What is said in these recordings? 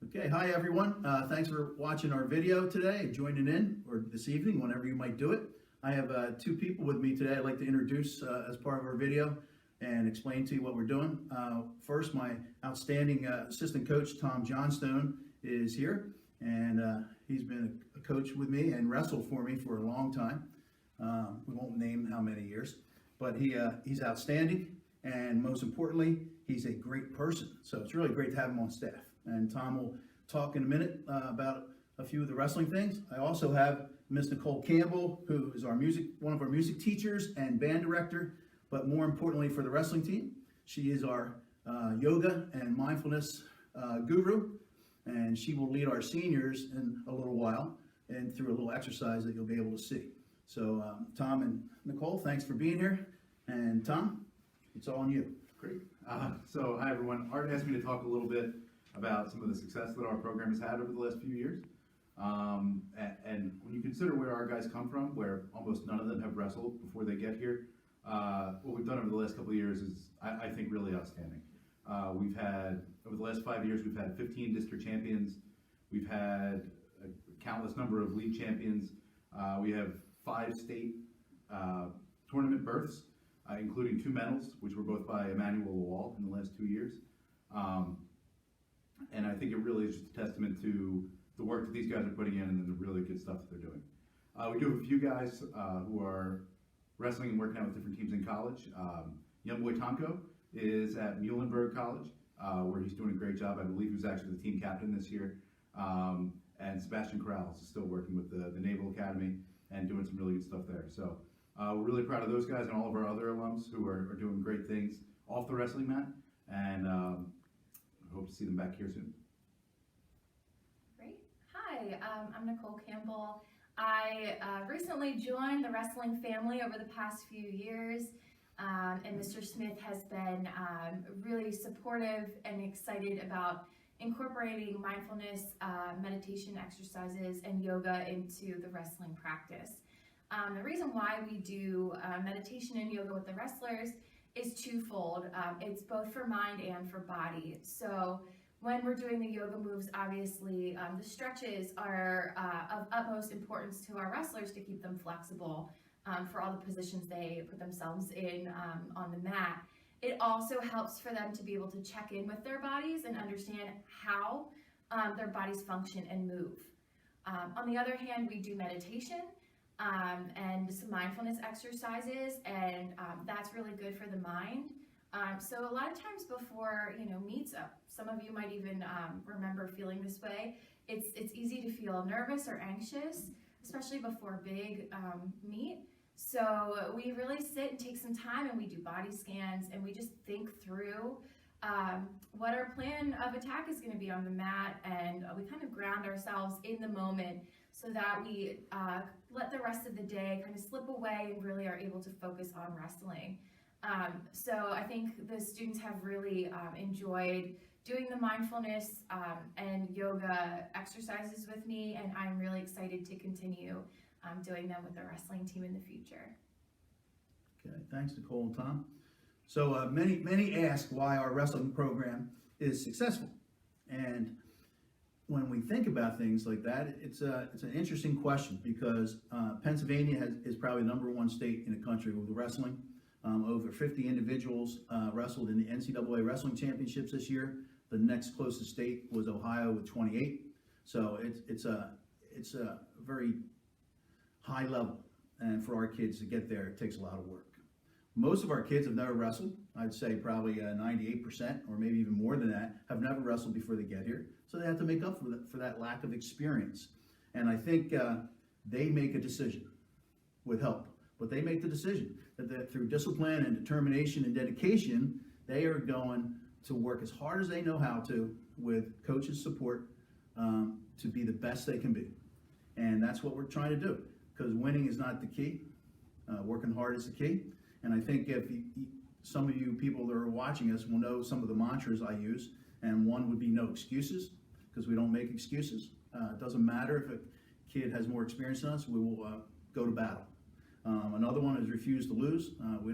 Okay, hi everyone. Thanks for watching our video today, joining in, or this evening, whenever you might do it. I have two people with me today I'd like to introduce as part of our video and explain to you what we're doing. First, my outstanding assistant coach, Tom Johnstone, is here, and he's been a coach with me and wrestled for me for a long time. We won't name how many years, but he's outstanding, and most importantly, he's a great person. So it's really great to have him on staff. And Tom will talk in a minute about a few of the wrestling things. I also have Miss Nicole Campbell, who is one of our music teachers and band director, but more importantly for the wrestling team. She is our yoga and mindfulness guru, and she will lead our seniors in a little while and through a little exercise that you'll be able to see. So Tom and Nicole, thanks for being here. And Tom, it's all on you. Great. So hi everyone. Art asked me to talk a little bit about some of the success that our program has had over the last few years. And when you consider where our guys come from, where almost none of them have wrestled before they get here, what we've done over the last couple of years is, I think, really outstanding. We've had, over the last 5 years, we've had 15 district champions. We've had a countless number of league champions. We have 5 state tournament berths, including 2 medals, which were both by Emmanuel Lawal in the last 2 years. And I think it really is just a testament to the work that these guys are putting in and then the really good stuff that they're doing. We do have a few guys who are wrestling and working out with different teams in college. Young boy Tonko is at Muhlenberg College, where he's doing a great job. I believe he was actually the team captain this year. And Sebastian Corrales is still working with the Naval Academy and doing some really good stuff there. So we're really proud of those guys and all of our other alums who are doing great things off the wrestling mat. And hope to see them back here soon. Great. Hi, I'm Nicole Campbell. I recently joined the wrestling family over the past few years, and Mr. Smith has been really supportive and excited about incorporating mindfulness, meditation exercises, and yoga into the wrestling practice. The reason why we do meditation and yoga with the wrestlers is twofold. It's both for mind and for body. So when we're doing the yoga moves, obviously the stretches are of utmost importance to our wrestlers to keep them flexible for all the positions they put themselves in on the mat. It also helps for them to be able to check in with their bodies and understand how their bodies function and move. On the other hand, we do meditation and some mindfulness exercises, and that's really good for the mind. So a lot of times before meets, some of you might even remember feeling this way. It's easy to feel nervous or anxious, especially before a big meet. So we really sit and take some time and we do body scans and we just think through what our plan of attack is going to be on the mat, and we kind of ground ourselves in the moment so that we let the rest of the day kind of slip away and really are able to focus on wrestling. So I think the students have really enjoyed doing the mindfulness and yoga exercises with me, and I'm really excited to continue doing them with the wrestling team in the future. Okay, thanks Nicole and Tom. So many ask why our wrestling program is successful, and when we think about things like that, it's an interesting question because Pennsylvania is probably the #1 state in the country with wrestling. Over 50 individuals wrestled in the NCAA wrestling championships this year. The next closest state was Ohio with 28. So it's a very high level, and for our kids to get there, it takes a lot of work. Most of our kids have never wrestled. I'd say probably 98% or maybe even more than that have never wrestled before they get here. So they have to make up for that lack of experience. And I think they make a decision with help, but they make the decision that through discipline and determination and dedication, they are going to work as hard as they know how to with coaches' support to be the best they can be. And that's what we're trying to do, because winning is not the key. Working hard is the key. And I think if some of you people that are watching us will know some of the mantras I use, and one would be no excuses, because we don't make excuses. It doesn't matter if a kid has more experience than us, we will go to battle. Another one is refuse to lose. We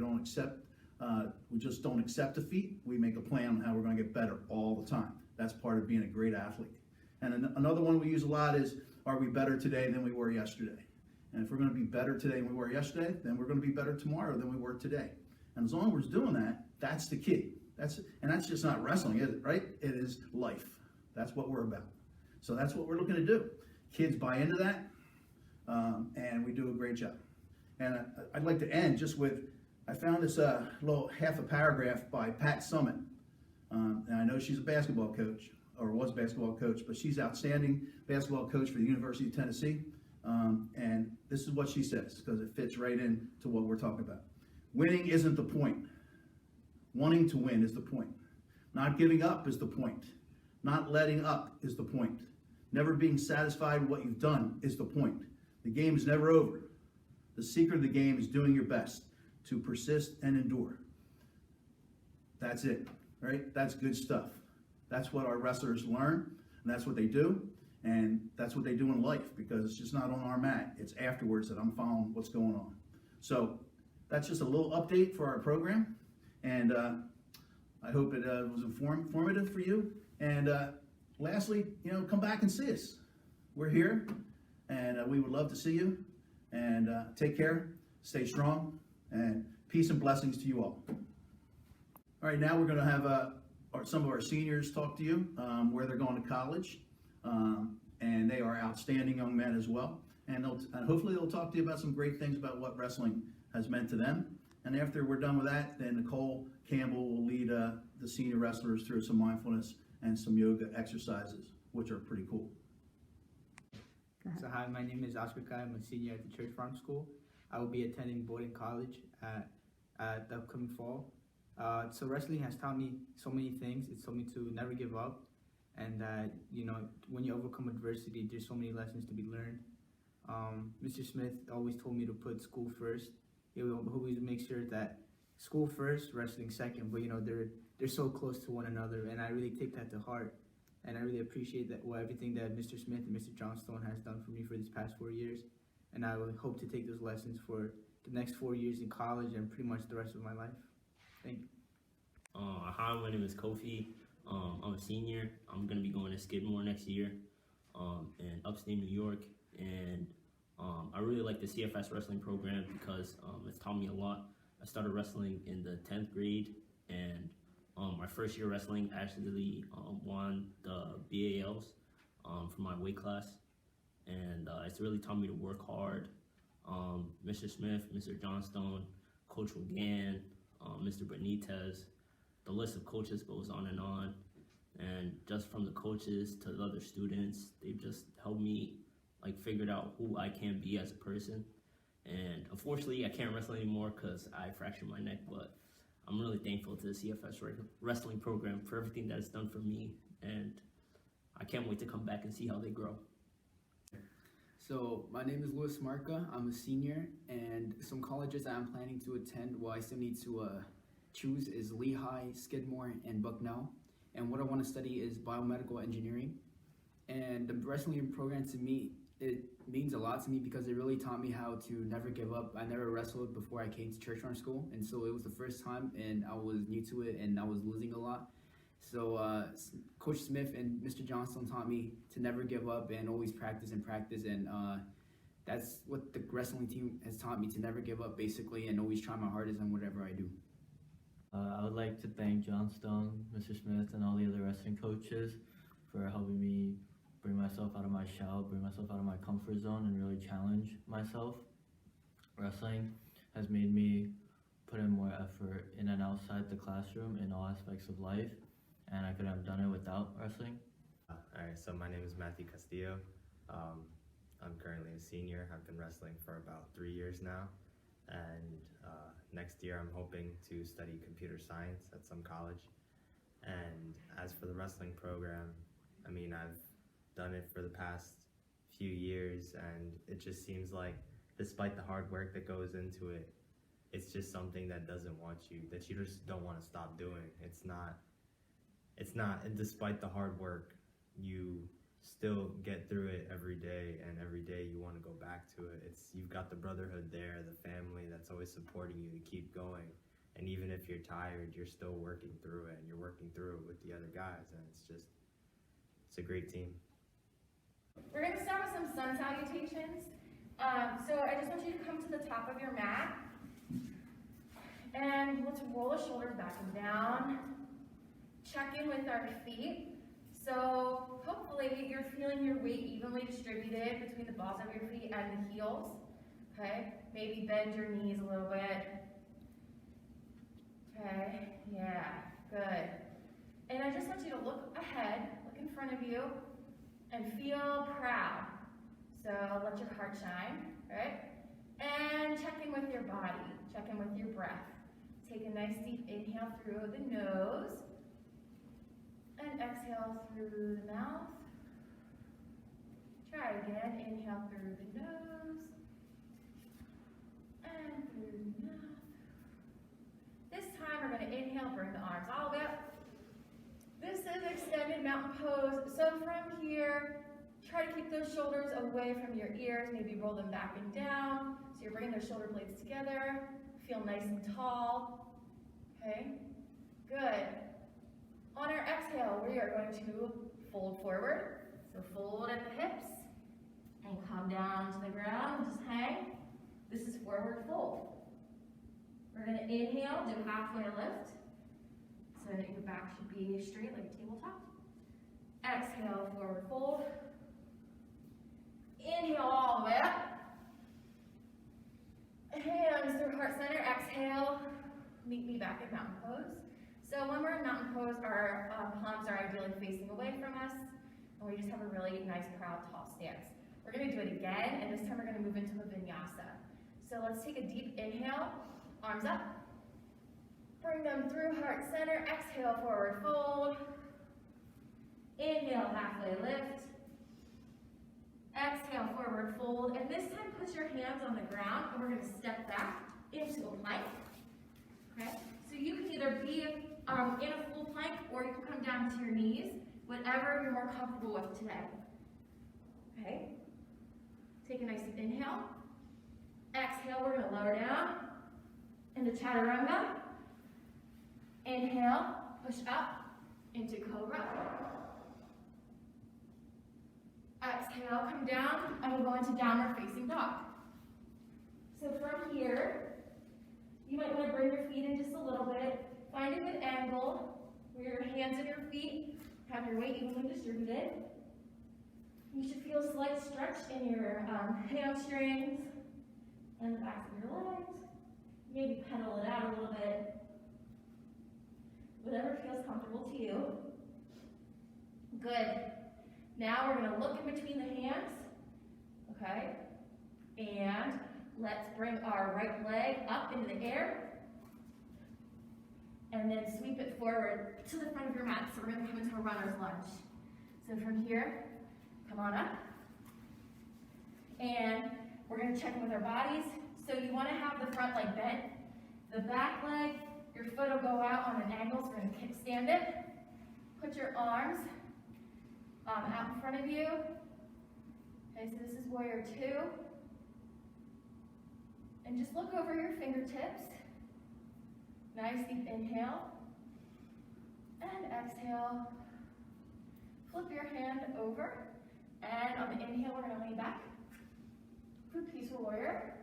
just don't accept defeat. We make a plan on how we're going to get better all the time. That's part of being a great athlete. And another one we use a lot is, are we better today than we were yesterday? And if we're going to be better today than we were yesterday, then we're going to be better tomorrow than we were today. And as long as we're doing that, that's the key. That's just not wrestling, is it, right? It is life. That's what we're about. So that's what we're looking to do. Kids buy into that, and we do a great job. And I'd like to end just with, I found this little half a paragraph by Pat Summit. And I know she's a basketball coach, or was a basketball coach, but she's outstanding basketball coach for the University of Tennessee. And this is what she says, because it fits right into what we're talking about. Winning isn't the point. Wanting to win is the point. Not giving up is the point. Not letting up is the point. Never being satisfied with what you've done is the point. The game is never over. The secret of the game is doing your best to persist and endure. That's it, right? That's good stuff. That's what our wrestlers learn, and that's what they do, and that's what they do in life, because it's just not on our mat. It's afterwards that I'm following what's going on. So that's just a little update for our program, and I hope it was informative for you. And lastly, come back and see us. We're here, and we would love to see you. And take care, stay strong, and peace and blessings to you all. All right, now we're going to have some of our seniors talk to you where they're going to college, and they are outstanding young men as well. And hopefully they'll talk to you about some great things about what wrestling has meant to them. And after we're done with that, then Nicole Campbell will lead the senior wrestlers through some mindfulness and some yoga exercises, which are pretty cool. So hi, my name is Oscar Kai. I'm a senior at the Church Farm School. I will be attending Boyden College at the upcoming fall. So wrestling has taught me so many things. It's taught me to never give up, and that when you overcome adversity, there's so many lessons to be learned. Mr. Smith always told me to put school first. He would always make sure that school first, wrestling second. But they're so close to one another, and I really take that to heart. And I really appreciate everything that Mr. Smith and Mr. Johnstone has done for me for these past 4 years. And I would hope to take those lessons for the next 4 years in college and pretty much the rest of my life. Thank you. Hi, my name is Kofi. I'm a senior. I'm going to be going to Skidmore next year in upstate New York. And I really like the CFS wrestling program because it's taught me a lot. I started wrestling in the 10th grade, and my first year wrestling actually won the BALs for my weight class, and it's really taught me to work hard. Mr. Smith, Mr. Johnstone, Coach Regan, Mr. Benitez, the list of coaches goes on, and just from the coaches to the other students, they've just helped me figure out who I can be as a person. And unfortunately, I can't wrestle anymore because I fractured my neck, but I'm really thankful to the CFS wrestling program for everything that it's done for me, and I can't wait to come back and see how they grow. So my name is Louis Marca. I'm a senior, and some colleges that I'm planning to attend, I still need to choose is Lehigh, Skidmore, and Bucknell. And what I want to study is biomedical engineering. And the wrestling program, to me, it means a lot to me because it really taught me how to never give up. I never wrestled before I came to Church Farm School, and so it was the first time, and I was new to it, and I was losing a lot. So Coach Smith and Mr. Johnstone taught me to never give up and always practice, and that's what the wrestling team has taught me, to never give up, basically, and always try my hardest on whatever I do. I would like to thank Johnstone, Mr. Smith, and all the other wrestling coaches for helping me bring myself out of my shell, bring myself out of my comfort zone, and really challenge myself. Wrestling has made me put in more effort in and outside the classroom in all aspects of life, and I couldn't have done it without wrestling. Alright, so my name is Matthew Castillo. I'm currently a senior. I've been wrestling for about 3 years now, and next year I'm hoping to study computer science at some college. And as for the wrestling program, I've done it for the past few years, and it just seems like, despite the hard work that goes into it, it's just something that you just don't want to stop doing. It's not, and despite the hard work, you still get through it every day, and every day you want to go back to it. You've got the brotherhood there, the family that's always supporting you to keep going. And even if you're tired, you're still working through it, and you're working through it with the other guys, and it's a great team. We're gonna start with some sun salutations. So I just want you to come to the top of your mat. And let's roll the shoulders back and down. Check in with our feet. So hopefully you're feeling your weight evenly distributed between the balls of your feet and the heels. Okay, maybe bend your knees a little bit. Okay, yeah, good. And I just want you to look ahead, look in front of you, and feel proud. So let your heart shine, right? And check in with your body, check in with your breath. Take a nice deep inhale through the nose, and exhale through the mouth. Try again, inhale through the nose, and through the mouth. This time we're going to inhale, bring the arms all the way up. This is extended mountain pose. So from here, try to keep those shoulders away from your ears, maybe roll them back and down. So you're bringing those shoulder blades together. Feel nice and tall. Okay, good. On our exhale, we are going to fold forward. So fold at the hips and come down to the ground and just hang. This is forward fold. We're going to inhale, do halfway lift. So that your back should be straight like a tabletop. Exhale, forward fold. Inhale all the way up. Hands through heart center. Exhale, meet me back in mountain pose. So when we're in mountain pose, our palms are ideally facing away from us, and we just have a really nice, proud, tall stance. We're going to do it again, and this time we're going to move into a vinyasa. So let's take a deep inhale, arms up. Bring them through heart center. Exhale, forward fold. Inhale, halfway lift. Exhale, forward fold. And this time, put your hands on the ground, and we're going to step back into a plank. Okay? So you can either be in a full plank, or you can come down to your knees, whatever you're more comfortable with today. Okay? Take a nice deep inhale. Exhale, we're going to lower down into chaturanga. Inhale, push up into cobra. Exhale, come down, and we'll go into downward facing dog. So from here, you might want to bring your feet in just a little bit. Find a good angle where your hands and your feet have your weight evenly distributed. You should feel a slight stretch in your hamstrings and the backs of your legs. Maybe pedal it out a little bit. Whatever feels comfortable to you. Good. Now we're going to look in between the hands. Okay? And let's bring our right leg up into the air. And then sweep it forward to the front of your mat. So we're going to come into a runner's lunge. So from here, come on up. And we're going to check in with our bodies. So you want to have the front leg bent. The back leg, your foot will go out on an angle, so we're going to kickstand it. Put your arms out in front of you. Okay, so this is warrior 2. And just look over your fingertips. Nice deep inhale. And exhale. Flip your hand over. And on the inhale, we're going to lean back for peaceful warrior.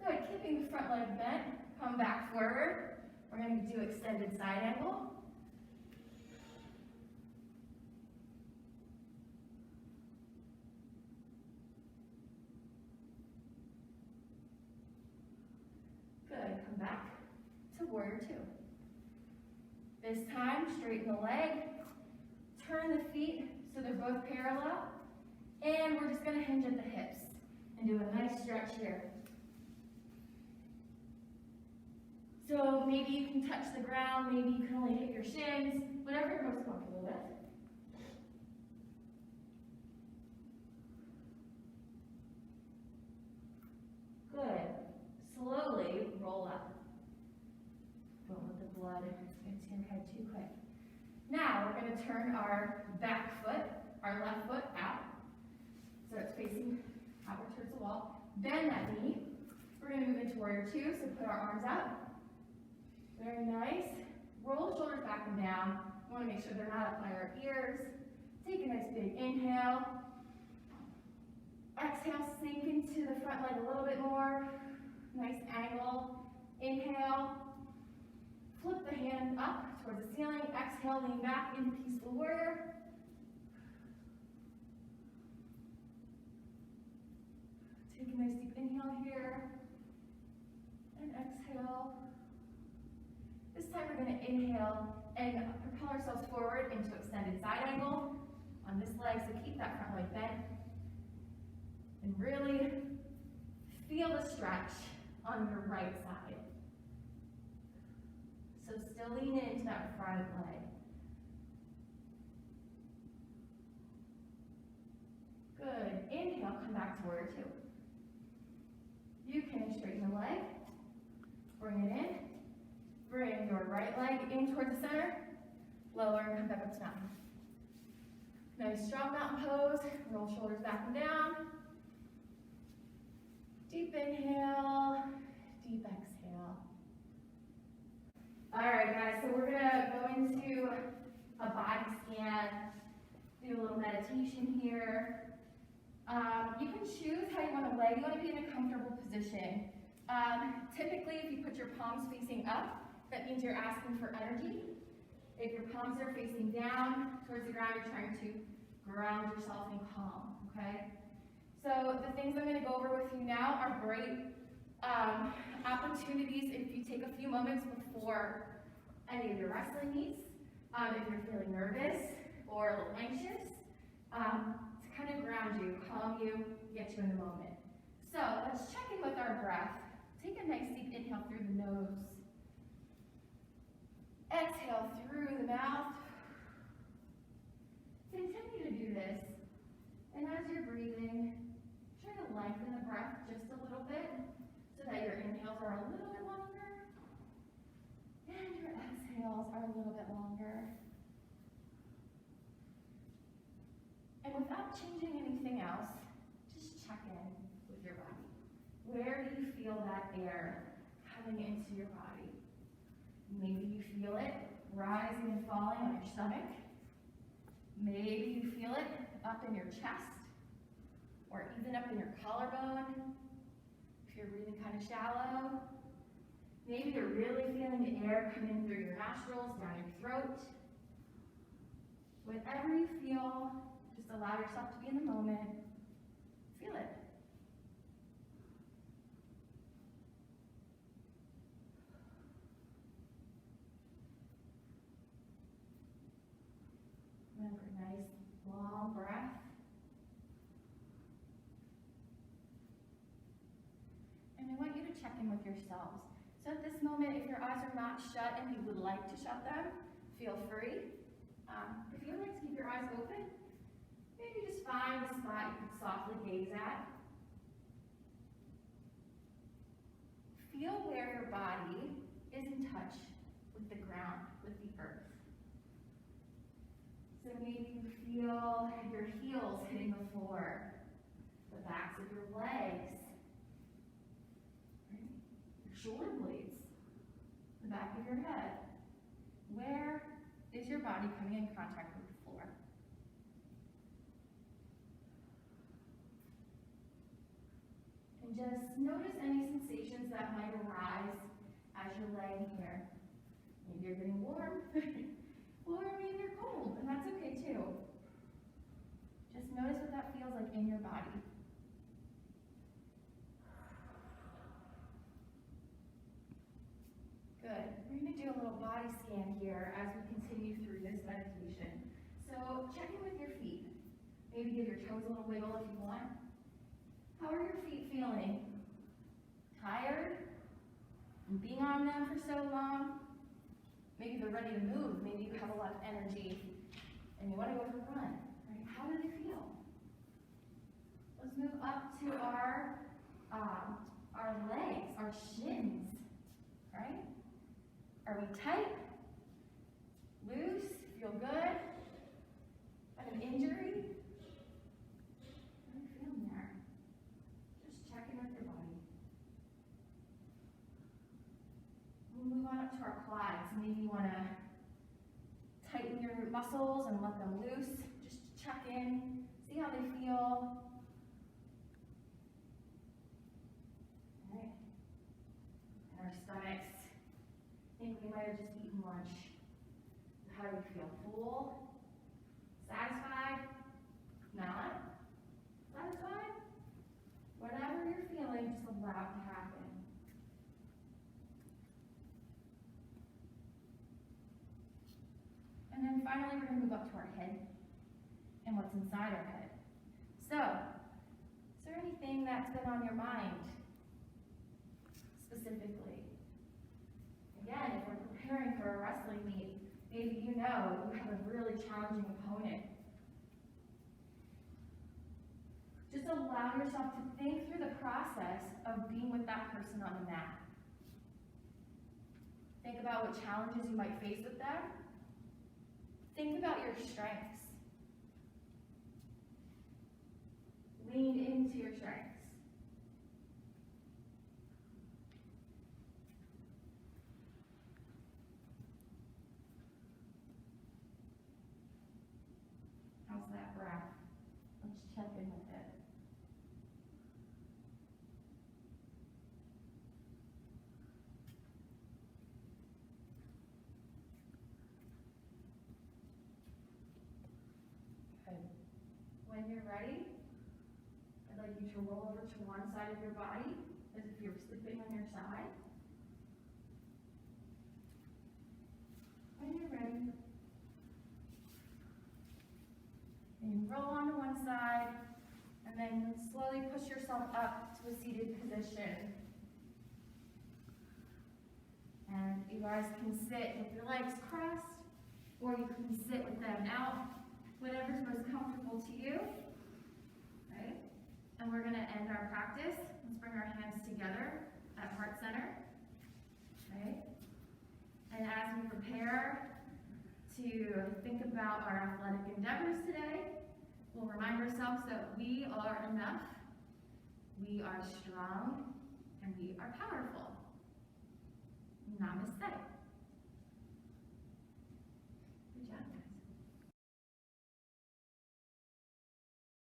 Good, keeping the front leg bent, come back forward. We're going to do extended side angle. Good, come back to warrior 2. This time, straighten the leg, turn the feet so they're both parallel, and we're just going to hinge at the hips and do a nice stretch here. So maybe you can touch the ground, maybe you can only hit your shins, whatever you're most comfortable with. Good. Slowly roll up. Don't let the blood get to your head too quick. Now we're going to turn our back foot, our left foot out. So it's facing outward towards the wall. Bend that knee. We're going to move into warrior 2, so put our arms out. Very nice. roll shoulders back and down. You want to make sure they're not up by our ears. Take a nice big inhale. Exhale, sink into the front leg a little bit more. Nice angle. Inhale. Flip the hand up towards the ceiling. Exhale, lean back into peaceful warrior. Take a nice deep inhale here. And exhale. This time we're going to inhale and propel ourselves forward into extended side angle on this leg, so keep that front leg bent. And really feel the stretch on your right side. So still lean into that front leg. Good. Inhale, come back to warrior two. You can straighten the leg. Bring it in. Bring your right leg in towards the center. Lower and come back up to mountain. Nice strong mountain pose. Roll shoulders back and down. Deep inhale, deep exhale. All right, guys, so we're gonna go into a body scan, do a little meditation here. You can choose how you want to lay. You want to be in a comfortable position. Typically, if you put your palms facing up, that means you're asking for energy. If your palms are facing down towards the ground, you're trying to ground yourself in calm, okay? So the things I'm going to go over with you now are great opportunities if you take a few moments before any of your wrestling meets, if you're feeling nervous or a little anxious, to kind of ground you, calm you, get you in the moment. So let's check in with our breath. Take a nice deep inhale through the nose. Exhale through the mouth. Continue to do this. And as you're breathing, try to lengthen the breath just a little bit so that your inhales are a little bit longer and your exhales are a little bit longer. And without changing anything else, just check in with your body. Where do you feel that air coming into your body? Maybe you feel it rising and falling on your stomach. Maybe you feel it up in your chest, or even up in your collarbone, if you're breathing kind of shallow. Maybe you're really feeling the air coming through your nostrils, down your throat. Whatever you feel, just allow yourself to be in the moment. Feel it. Remember, nice long breath. And I want you to check in with yourselves. So at this moment, if your eyes are not shut and you would like to shut them, feel free. If you would like to keep your eyes open, maybe just find a spot you can softly gaze at. Feel where your body is in touch with the ground, with the earth. So maybe you feel your heels hitting the floor, the backs of your legs, right? Your shoulder blades, the back of your head. Where is your body coming in contact with the floor? And just notice any sensations that might arise as you're laying here. Maybe you're getting warm, or maybe you're cold, and that's okay too. Just notice what that feels like in your body. Good. We're going to do a little body scan here as we continue through this meditation. So check in with your feet. Maybe give your toes a little wiggle if you want. How are your feet feeling? Tired? And being on them for so long? Maybe they're ready to move. Maybe you have a lot of energy and you want to go for a run. Right? How do they feel? Let's move up to our legs, our shins. Right? Are we tight? Loose? Feel good? Got an injury? How are you feeling there? Just check in with your body. We'll move move on up to our quads. Maybe you want to tighten your muscles and let them loose, just to check in, see how they feel. All right. And our stomachs. I think we might have just eaten lunch. How do we feel? Full? Satisfied? Not? Satisfied? Whatever you're feeling, just allow it to happen. And then finally, we're going to move up to our head and what's inside our head. So, is there anything that's been on your mind specifically? Again, if we're preparing for a wrestling meet, maybe you know you have a really challenging opponent. Just allow yourself to think through the process of being with that person on the mat. Think about what challenges you might face with them. Think about your strengths. Lean into your strengths. How's that breath? Let's check in with it. Good. When you're ready, I'd like you to roll over to one side of your body as if you're sleeping on your side. When you're ready, and roll onto one side, and then slowly push yourself up to a seated position. And you guys can sit with your legs crossed, or you can sit with them out, whatever's most comfortable to you. Right? And we're going to end our practice. Let's bring our hands together at heart center. Right? And as we prepare to think about our athletic endeavors today, we'll remind ourselves that we are enough, we are strong, and we are powerful. Namaste.